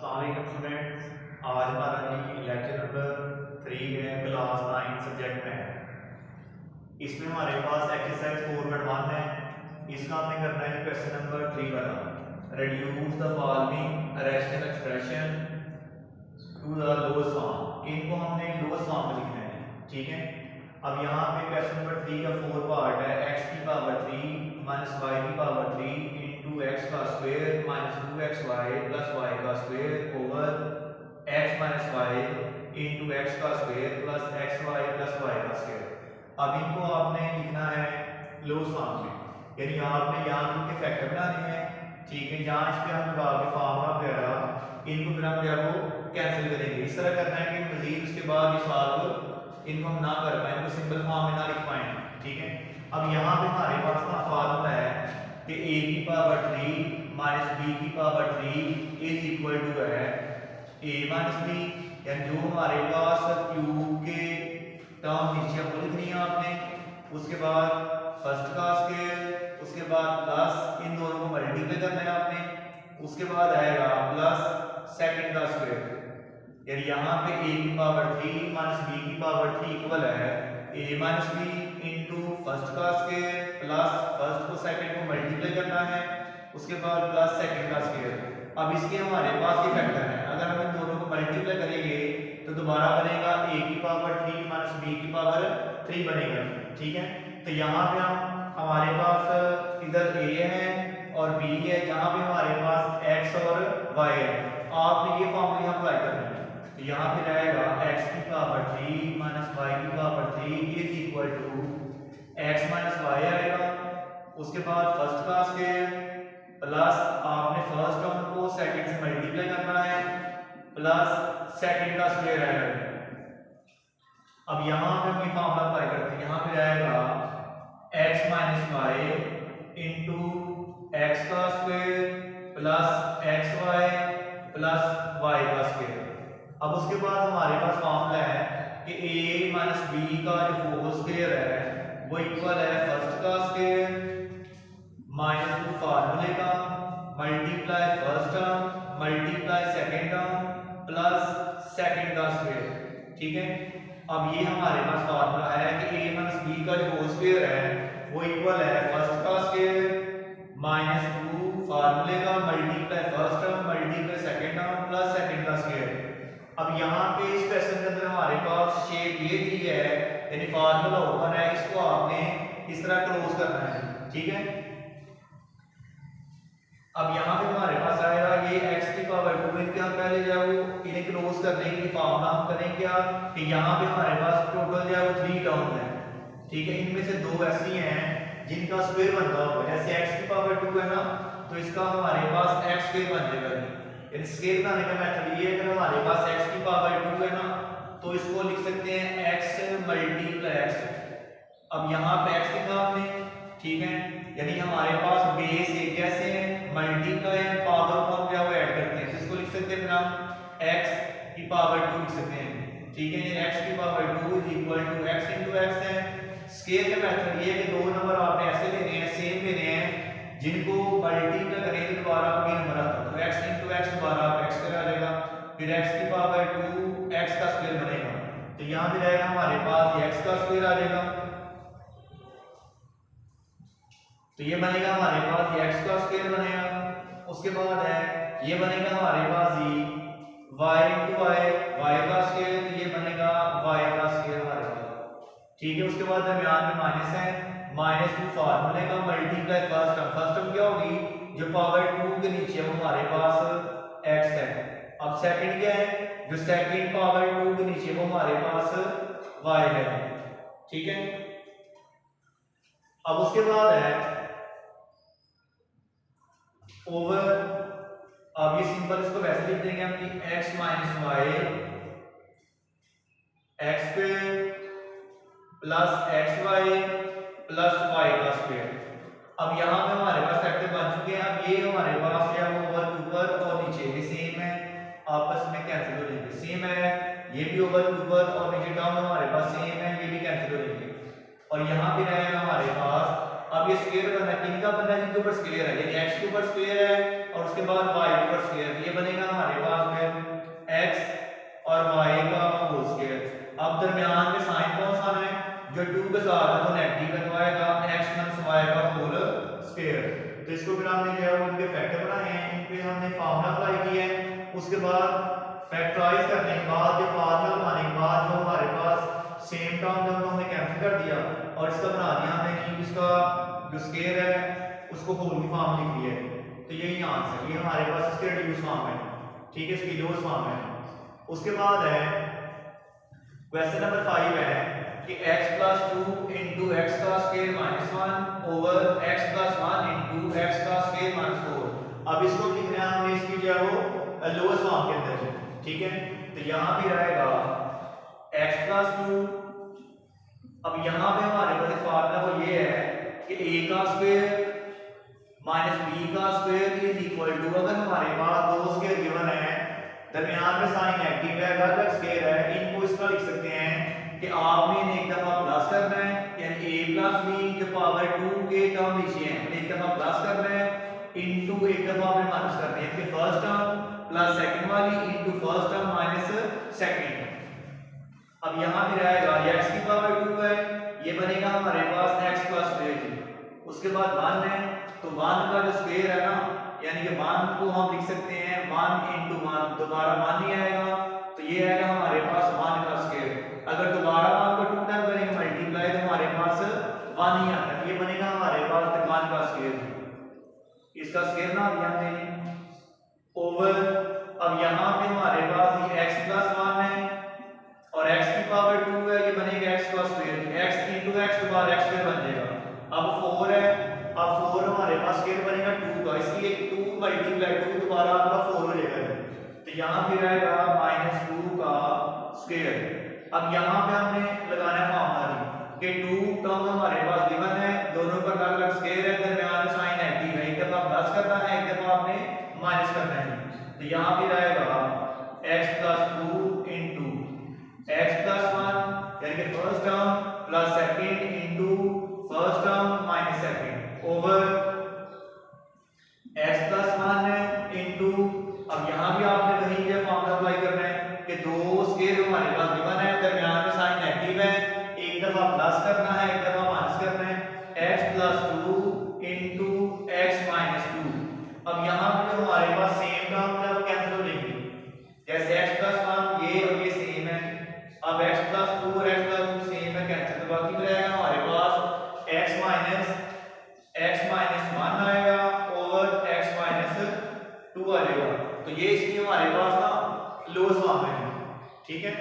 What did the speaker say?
अस्सलाम स्टूडेंट्स, आज हमारा जी लेक्चर नंबर 3 है क्लास 9 सब्जेक्ट में। इसमें हमारे पास एक्सरसाइज 4.1 है। इसका हमने करना है क्वेश्चन नंबर 3 वाला, reduce the following rational expression to the lowest form. इनको हमने लोएस्ट फॉर्म में लिखना है, ठीक है। अब यहाँ पे क्वेश्चन नंबर 3 का 4 पार्ट है, x की पावर 3 माइनस y की पावर 3 इंटू एक्स का square minus 2xy plus y का square over x minus y into x का square plus xy plus y का स्क्वायर। अब इनको आपने लिखना है लोएस्ट फॉर्म में, यानी आपने यहाँ इनके फैक्टर बनाने हैं, ठीक है। जहाँ इस पे हम लगा के फार्मूला वगैरह इनको फिर हम जो है वो कैंसिल करेंगे। इस तरह करना है कि मजीद उसके बाद ये सॉल्व इनको हम ना कर पाए, इनको सिंपल फॉर्म में ना लिख पाए, ठीक है। अब यहाँ पे हमारे पास ना फार्मूला है कि a की पावर 3 माइनस b की पावर 3 इज इक्वल टू है a माइनस b, यानी जो हमारे पास q के टर्म नीचे वो लिखनी है आपने, उसके बाद फर्स्ट का स्क्वायर, उसके बाद प्लस इन दोनों को मल्टीप्लाई करना है आपने, उसके बाद आएगा प्लस सेकंड का स्क्वायर, यानी यहाँ पे a की पावर 3 माइनस b की पावर 3 इक्वल है a minus b into first का स्क्वायर प्लस फर्स्ट को सेकंड को मल्टीप्लाई करना है, उसके बाद प्लस सेकंड का स्क्वायर। अब इसके हमारे पास ये फैक्टर है, अगर हम इन दोनों को मल्टीप्लाई करेंगे तो दोबारा बनेगा a की पावर 3 माइनस b की पावर 3 बनेगा, ठीक है। तो यहाँ पे हम हमारे पास इधर a है और b है, यहाँ पे हमारे पास x और y है। आपने ये फॉर्मूला यहाँ अप्लाई करना है, तो यहाँ पे रहेगा x की पावर 3 माइनस y की power 3 is equal to x minus y आएगा, उसके बाद फर्स्ट का स्क्वायर प्लस आपने फर्स्ट टर्म को सेकंड से मल्टीप्लाई करना है प्लस सेकंड का स्क्वायर आएगा। अब यहाँ पे हम ये फॉर्मूला अप्लाई करते हैं, यहाँ पे रहेगा x minus y into x का square plus xy plus y का स्क्वायर। अब उसके बाद हमारे पास फॉर्मूला है कि a माइनस b का जो होल स्क्वायर है वो इक्वल है फर्स्ट का स्क्वायर माइनस 2 फार्मूले का multiply first term multiply second term plus second का स्क्वायर, ठीक है। अब ये हमारे पास फार्मूला है कि a माइनस b का जो होल स्क्वायर है वो इक्वल है फर्स्ट का स्क्वायर माइनस 2 फार्मूले का multiply first term multiply second term plus second का स्क्वायर। अब यहाँ पे इस क्वेश्चन के अंदर हमारे पास शेप ये दी है, यानी फार्मूला ओपन है, इसको आपने इस तरह क्लोज करना है, ठीक है। अब यहाँ पे हमारे पास आएगा ये x की पावर 2 इनके हम पहले जो है वो इन्हें क्लोज करने के लिए फार्मूला हम करें क्या कि यहाँ पे हमारे पास टोटल जो है वो 3 टर्म है, ठीक है। इनमें से 2 ऐसी हैं जिनका स्क्वायर बनता होगा, जैसे x की पावर 2 है ना, तो इसका हमारे पास x स्क्वायर बन जाएगा। यानी स्केल बनाने का मेथड ये है, अगर हमारे पास x की पावर 2 है ना तो इसको लिख सकते हैं x मल्टीप्लाई x। अब यहाँ पे x लिखा हमने, ठीक है, यानी हमारे पास बेस एक जैसे हैं, मल्टीप्लाई पावर को हम क्या वो ऐड करते हैं, इसको लिख सकते हैं फिर हम x की पावर 2 लिख सकते हैं, ठीक है। ये x की power 2 is equal to x into x है। स्केल का मेथड ये है कि 2 नंबर आपने ऐसे लेने हैं, सेम लेने हैं, जिनको मल्टीप्लाई करेंगे तो दोबारा आपको नंबर आता है, तो x इनटू x दोबारा आप x कर आ जाएगा, फिर x की पावर 2 x का स्क्वायर बनेगा, तो यहाँ पे रहेगा हमारे पास ये x का स्क्वायर आ जाएगा, तो ये बनेगा हमारे पास ये x का स्क्वायर बनेगा। उसके बाद है ये बनेगा हमारे पास ये y इनटू y का स्क्वायर, तो ये बनेगा y का स्क्वायर हमारे पास, ठीक है। उसके बाद दरमियान में माइनस है, माइनस 2 फार्मूले का मल्टीप्लाई फर्स्ट टर्म क्या होगी जो पावर 2 के नीचे हमारे पास x है। अब सेकंड क्या है, जो सेकंड पावर 2 के नीचे वो हमारे पास y है, ठीक है। अब उसके बाद है ओवर, अब ये सिंपल इसको वैसे लिख देंगे हम कि x minus y x square plus xy plus y का स्क्वायर। अब यहाँ पे हमारे पास फैक्टर बन चुके हैं। अब ये हमारे पास है वो ओवर ऊपर और नीचे ये सेम है, आपस में कैंसिल हो जाएंगे, सेम है, ये भी ओवर ऊपर और नीचे टर्म हमारे पास सेम है, ये भी कैंसिल हो जाएंगे। और यहाँ पे रहेगा हमारे पास अब ये स्क्वायर बनना है, किनका बनना है, जिनके ऊपर स्क्वायर है, यानी x के ऊपर स्क्वायर है और उसके बाद y के ऊपर स्क्वायर, ये बनेगा हमारे पास के साथ वो नेगेटिव बनवाएगा x माइनस y का होल स्क्वायर। तो इसको फिर हमने जो है वो इनके फैक्टर बनाए हैं, इन पे हमने फार्मूला अप्लाई किया है। उसके बाद फैक्टराइज करने के बाद जो फार्मूला बनाने के बाद जो हमारे पास सेम टर्म जो हमने कैंसिल कर दिया और इसका बना दिया हमने कि इसका जो स्क्वायर है उसको होल की फॉर्म लिख दिया है। तो यही आंसर, ये हमारे पास इसके रिड्यूस फॉर्म है, ठीक है, इसकी लोअर फॉर्म है। उसके बाद है क्वेश्चन नंबर 5 है कि x प्लस 2 इंटू एक्स का square minus 1 over x plus 1 into x का स्क्वायर माइनस 4। अब इसको लिखना है हमने इसकी जो है वो लोअर फॉर्म के अंदर, ठीक है। तो यहाँ भी रहेगा x प्लस 2। अब यहाँ पे हमारे पास फार्मूला वो ये है कि a का स्क्वायर माइनस b का स्क्वायर इज इक्वल टू, अगर हमारे पास दो स्क्वायर गिवन है, दरमियान में साइन नेगेटिव है, अलग स्क्वायर है, इनको इस तरह लिख सकते हैं कि आपने इन्हें एक दफा प्लस करना है, यानी a प्लस b जो पावर 2 के टर्म नीचे हैं उन्हें एक दफा प्लस करना है इनटू एक दफा आपने माइनस करना है, कि फर्स्ट टर्म प्लस सेकंड वाली into first term minus second. अब यहां भी रहेगा x की पावर 2 है, ये बनेगा हमारे पास x प्लस 2। उसके बाद 1 है, तो 1 का जो स्क्वायर है ना, यानी कि 1 को हम लिख सकते हैं 1 इंटू 1, दोबारा 1 ही आएगा, तो ये आएगा हमारे पास 1 का स्क्वायर। अगर दोबारा 1 को 2 टाइम करेंगे मल्टीप्लाई तो हमारे पास 1 ही आता है, ये बनेगा हमारे पास 1 का स्क्वायर। इसका स्क्वायर ना दिया हमने ओवर। अब यहाँ पे हमारे पास ये x प्लस 1 है और x की पावर 2 है, ये बनेगा x का स्क्वायर, x इंटू x दोबारा x स्क्वायर बन जाएगा। अब 4 है, अब 4 हमारे पास स्क्वायर बनेगा 2 का, इसलिए 2 मल्टीप्लाई 2 दोबारा आपका 4 हो जाएगा, तो यहाँ पे रहेगा माइनस 2 का स्क्वायर। अब यहाँ पे हमने लगाना है फार्मूला कि 2 टर्म हमारे पास गिवन है, दोनों पर अलग अलग स्क्वायर है, दरमियान में साइन नेगेटिव है, एक दफा प्लस करना है, एक दफा आपने माइनस करना है। तो यहाँ पे रहेगा x plus 2 into x plus 1 यानी कि first term plus second into first term minus second over x plus 1 into, अब यहाँ भी आपने वही ये फॉर्मूला अप्लाई करना है कि दो स्क्वायर हमारे पास गिवन है, दरमियान में साइन नेगेटिव है, एक दफा प्लस करना है, एक दफा माइनस करना है, x plus 2 into x minus 2। अब यहाँ पे जो हमारे पास सेम टर्म है वो कैंसिल हो जाएंगे, जैसे x प्लस 1 ये और ये सेम है, अब x प्लस 2 और x प्लस 2 सेम है, कैंसिल, तो बाकी में रहेगा हमारे पास x माइनस 1 आएगा ओवर x माइनस 2 आ जाएगा। तो ये इसलिए हमारे पास ना लोअर फॉर्म है, ठीक है।